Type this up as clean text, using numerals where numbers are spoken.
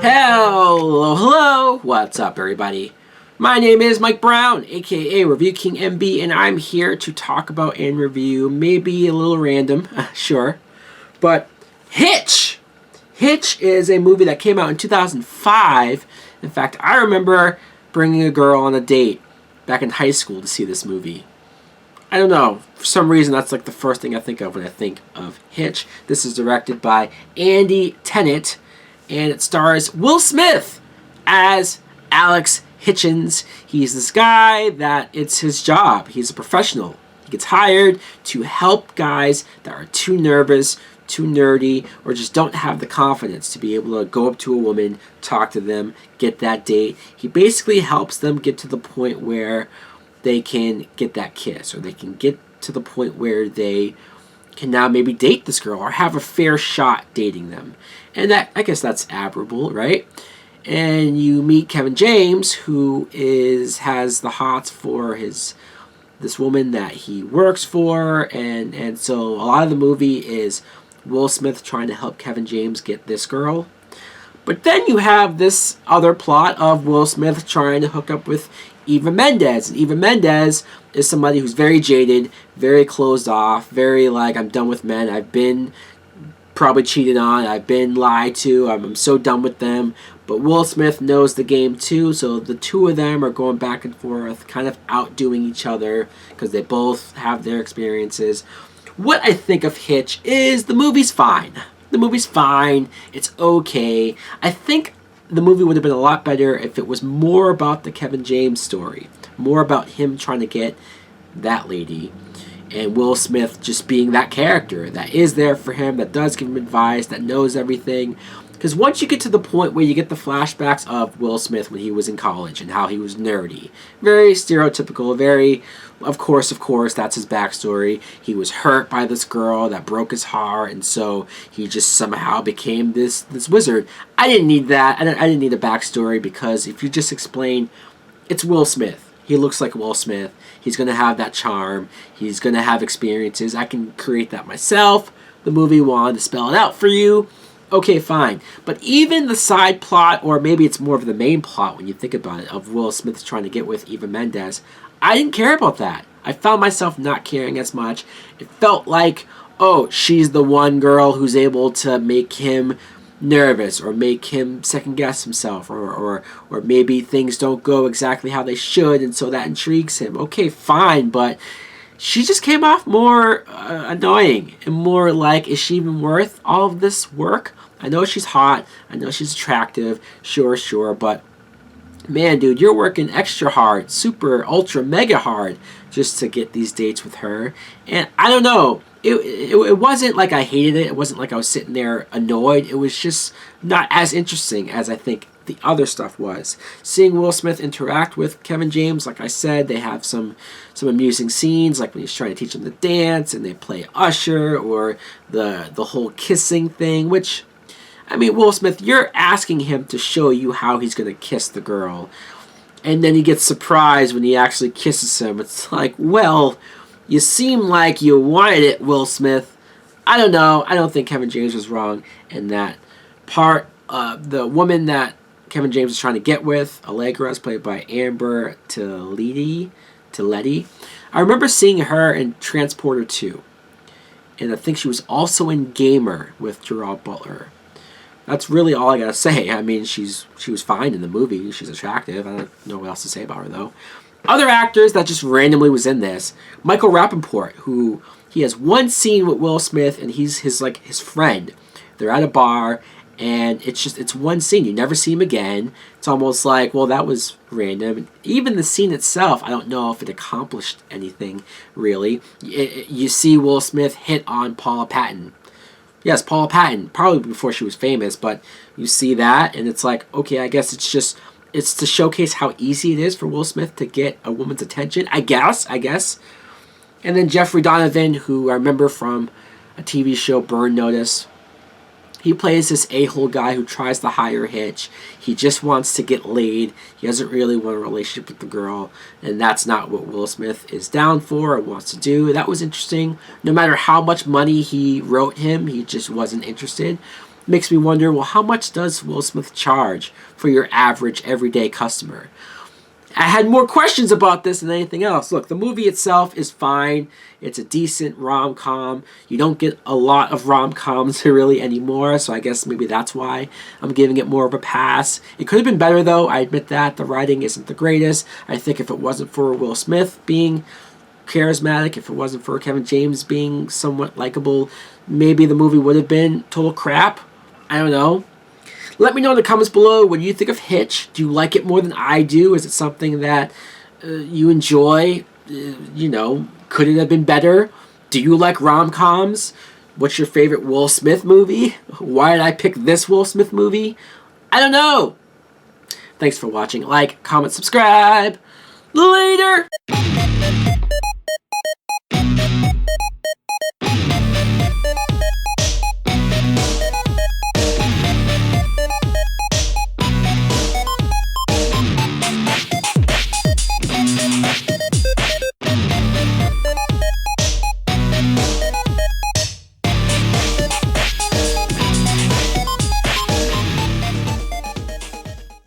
Hello, what's up, everybody? My name is Mike Brown, aka Review King MB, and I'm here to talk about and review, maybe a little random, sure, but Hitch! Hitch is a movie that came out in 2005. In fact, I remember bringing a girl on a date back in high school to see this movie. I don't know, for some reason that's like the first thing I think of when I think of Hitch. This is directed by Andy Tennant, and it stars Will Smith as Alex Hitchens. He's this guy that it's his job. He's a professional. He gets hired to help guys that are too nervous, too nerdy, or just don't have the confidence to be able to go up to a woman, talk to them, get that date. He basically helps them get to the point where they can get that kiss, or they can get to the point where they can now maybe date this girl or have a fair shot dating them. And that, I guess that's admirable, right? And you meet Kevin James, who has the hots for this woman that he works for, and so a lot of the movie is Will Smith trying to help Kevin James get this girl. But then you have this other plot of Will Smith trying to hook up with Eva Mendes. And Eva Mendes is somebody who's very jaded, very closed off, very like, I'm done with men. I've been probably cheated on. I've been lied to. I'm so done with them. But Will Smith knows the game too, so the two of them are going back and forth, kind of outdoing each other because they both have their experiences. What I think of Hitch is the movie's fine. The movie's fine. It's okay. I think the movie would have been a lot better if it was more about the Kevin James story, more about him trying to get that lady, and Will Smith just being that character that is there for him, that does give him advice, that knows everything. Because once you get to the point where you get the flashbacks of Will Smith when he was in college and how he was nerdy, very stereotypical, very, of course, that's his backstory. He was hurt by this girl that broke his heart, and so he just somehow became this wizard. I didn't need that. I didn't need a backstory, because if you just explain, it's Will Smith. He looks like Will Smith. He's going to have that charm. He's going to have experiences. I can create that myself. The movie wanted to spell it out for you. Okay, fine. But even the side plot, or maybe it's more of the main plot when you think about it, of Will Smith trying to get with Eva Mendes, I didn't care about that. I found myself not caring as much. It felt like, oh, she's the one girl who's able to make him nervous, or make him second guess himself, or maybe things don't go exactly how they should, and so that intrigues him. Okay, fine, but she just came off more annoying, and more like, is she even worth all of this work? I know she's hot, I know she's attractive, sure, but man, dude, you're working extra hard, super, ultra, mega hard just to get these dates with her. And I don't know, it wasn't like I hated it. It wasn't like I was sitting there annoyed. It was just not as interesting as I think the other stuff was. Seeing Will Smith interact with Kevin James, like I said, they have some amusing scenes, like when he's trying to teach him to dance and they play Usher, or the whole kissing thing, which, I mean, Will Smith, you're asking him to show you how he's going to kiss the girl, and then he gets surprised when he actually kisses him. It's like, well, you seem like you wanted it, Will Smith. I don't know. I don't think Kevin James was wrong in that part. The woman that Kevin James is trying to get with, Allegra, is played by Amber Tilletti. I remember seeing her in Transporter 2. And I think she was also in Gamer with Gerard Butler. That's really all I gotta say. I mean, she was fine in the movie. She's attractive. I don't know what else to say about her, though. Other actors that just randomly was in this. Michael Rappaport, who he has one scene with Will Smith, and he's his friend. They're at a bar, and it's one scene. You never see him again. It's almost like, well, that was random. Even the scene itself, I don't know if it accomplished anything, really. You see Will Smith hit on Paula Patton. Yes, Paula Patton, probably before she was famous, but you see that, and it's like, okay, I guess it's to showcase how easy it is for Will Smith to get a woman's attention, I guess. And then Jeffrey Donovan, who I remember from a TV show, Burn Notice. He plays this a-hole guy who tries to hire Hitch. He just wants to get laid. He doesn't really want a relationship with the girl, and that's not what Will Smith is down for or wants to do. That was interesting. No matter how much money he wrote him, he just wasn't interested. makes me wonder, well, how much does Will Smith charge for your average everyday customer? I had more questions about this than anything else. Look, the movie itself is fine. It's a decent rom-com. You don't get a lot of rom-coms really anymore, so I guess maybe that's why I'm giving it more of a pass. It could have been better, though. I admit that. The writing isn't the greatest. I think if it wasn't for Will Smith being charismatic, if it wasn't for Kevin James being somewhat likable, maybe the movie would have been total crap. I don't know. Let me know in the comments below, what do you think of Hitch? Do you like it more than I do? Is it something that you enjoy? Could it have been better? Do you like rom-coms? What's your favorite Will Smith movie? Why did I pick this Will Smith movie? I don't know. Thanks for watching. Like, comment, subscribe. Later!